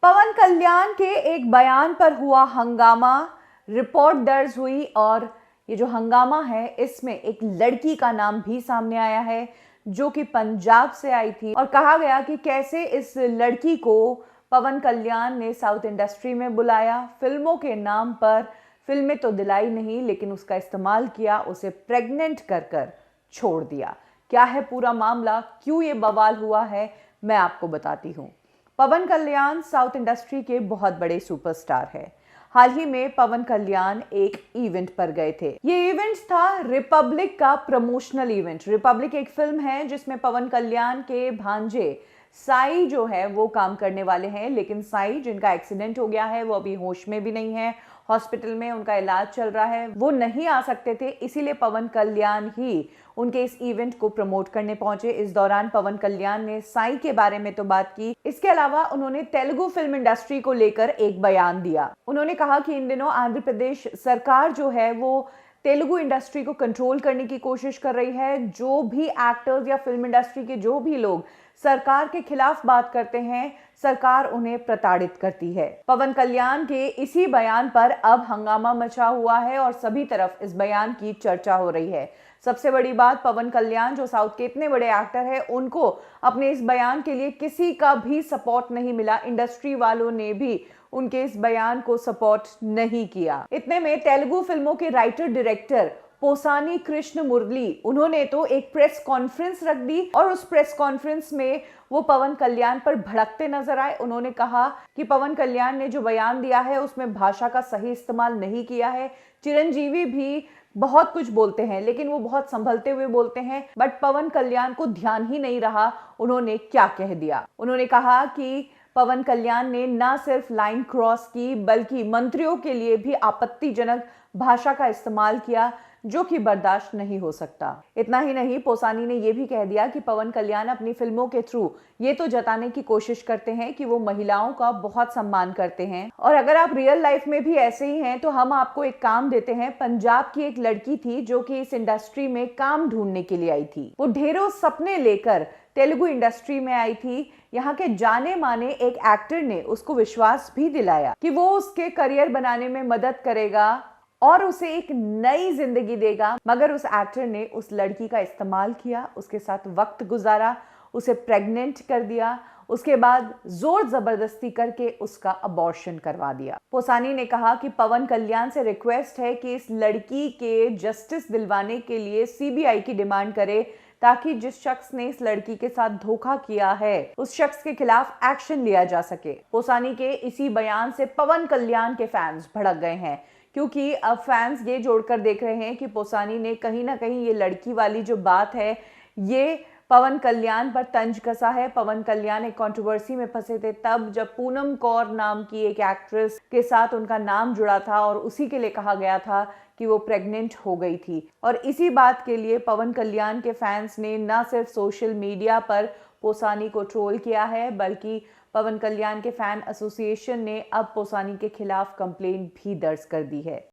पवन कल्याण के एक बयान पर हुआ हंगामा, रिपोर्ट दर्ज हुई और ये जो हंगामा है इसमें एक लड़की का नाम भी सामने आया है जो कि पंजाब से आई थी और कहा गया कि कैसे इस लड़की को पवन कल्याण ने साउथ इंडस्ट्री में बुलाया, फिल्मों के नाम पर फिल्में तो दिलाई नहीं लेकिन उसका इस्तेमाल किया, उसे प्रेग्नेंट कर कर छोड़ दिया। क्या है पूरा मामला, क्यों ये बवाल हुआ है, मैं आपको बताती हूँ। पवन कल्याण साउथ इंडस्ट्री के बहुत बड़े सुपरस्टार है। हाल ही में पवन कल्याण एक इवेंट पर गए थे। ये इवेंट था रिपब्लिक का प्रमोशनल इवेंट। रिपब्लिक एक फिल्म है जिसमें पवन कल्याण के भांजे साई जो है वो काम करने वाले हैं, लेकिन साई जिनका एक्सीडेंट हो गया है वो अभी होश में भी नहीं है, हॉस्पिटल में उनका इलाज चल रहा है, वो नहीं आ सकते थे, इसीलिए पवन कल्याण ही उनके इस इवेंट को प्रमोट करने पहुंचे। इस दौरान पवन कल्याण ने साई के बारे में तो बात की, इसके अलावा उन्होंने तेलुगु फिल्म इंडस्ट्री को लेकर एक बयान दिया। उन्होंने कहा कि इन दिनों आंध्र प्रदेश सरकार जो है वो तेलुगु इंडस्ट्री को कंट्रोल करने की कोशिश कर रही है। जो भी एक्टर्स या फिल्म इंडस्ट्री के जो भी लोग सरकार के खिलाफ बात करते हैं, सरकार उन्हें प्रताड़ित करती है। पवन कल्याण के इसी बयान पर अब हंगामा मचा हुआ है और सभी तरफ इस बयान की चर्चा हो रही है। सबसे बड़ी बात, पवन कल्याण जो साउथ के इतने बड़े एक्टर हैं, उनको अपने इस बयान के लिए किसी का भी सपोर्ट नहीं मिला। इंडस्ट्री वालों ने भी उनके इस बयान को सपोर्ट नहीं किया। इतने में तेलुगु फिल्मों के राइटर डायरेक्टर पोसानी कृष्ण मुरली, उन्होंने तो एक प्रेस कॉन्फ्रेंस रख दी और उस प्रेस कॉन्फ्रेंस में वो पवन कल्याण पर भड़कते नजर आए। उन्होंने कहा कि पवन कल्याण ने जो बयान दिया है उसमें भाषा का सही इस्तेमाल नहीं किया है। चिरंजीवी भी बहुत कुछ बोलते हैं लेकिन वो बहुत संभलते हुए बोलते हैं, बट पवन कल्याण को ध्यान ही नहीं रहा उन्होंने क्या कह दिया। उन्होंने कहा कि पवन कल्याण ने न सिर्फ लाइन क्रॉस की बल्कि मंत्रियों के लिए भी आपत्तिजनक भाषा का इस्तेमाल किया जो कि बर्दाश्त नहीं हो सकता। इतना ही नहीं, पोसानी ने यह भी कह दिया कि पवन कल्याण अपनी फिल्मों के थ्रू ये तो जताने की कोशिश करते हैं कि वो महिलाओं का बहुत सम्मान करते हैं और अगर आप रियल लाइफ में भी ऐसे ही हैं तो हम आपको एक काम देते हैं। पंजाब की एक लड़की थी जो कि इस इंडस्ट्री में काम ढूंढने के लिए आई थी। वो ढेरों सपने लेकर तेलुगु इंडस्ट्री में आई थी। यहाँ के जाने माने एक एक्टर ने उसको विश्वास भी दिलाया कि वो उसके करियर बनाने में मदद करेगा और उसे एक नई जिंदगी देगा, मगर उस एक्टर ने उस लड़की का इस्तेमाल किया, उसके साथ वक्त गुजारा, उसे प्रेग्नेंट कर दिया, उसके बाद जोर जबरदस्ती करके उसका अबॉर्शन करवा दिया। पोसानी ने कहा कि पवन कल्याण से रिक्वेस्ट है कि इस लड़की के जस्टिस दिलवाने के लिए सीबीआई की डिमांड करे ताकि जिस शख्स ने इस लड़की के साथ धोखा किया है उस शख्स के खिलाफ एक्शन लिया जा सके। पोसानी के इसी बयान से पवन कल्याण के फैंस भड़क गए हैं क्योंकि अब फैंस ये जोड़कर देख रहे हैं कि पोसानी ने कहीं ना कहीं ये लड़की वाली जो बात है ये पवन कल्याण पर तंज कसा है। पवन कल्याण एक कंट्रोवर्सी में फंसे थे तब जब पूनम कौर नाम की एक एक्ट्रेस के साथ उनका नाम जुड़ा था और उसी के लिए कहा गया था कि वो प्रेग्नेंट हो गई थी और इसी बात के लिए पवन कल्याण के फैंस ने न सिर्फ सोशल मीडिया पर पोसानी को ट्रोल किया है बल्कि पवन कल्याण के फैन एसोसिएशन ने अब पोसानी के खिलाफ कंप्लेंट भी दर्ज कर दी है।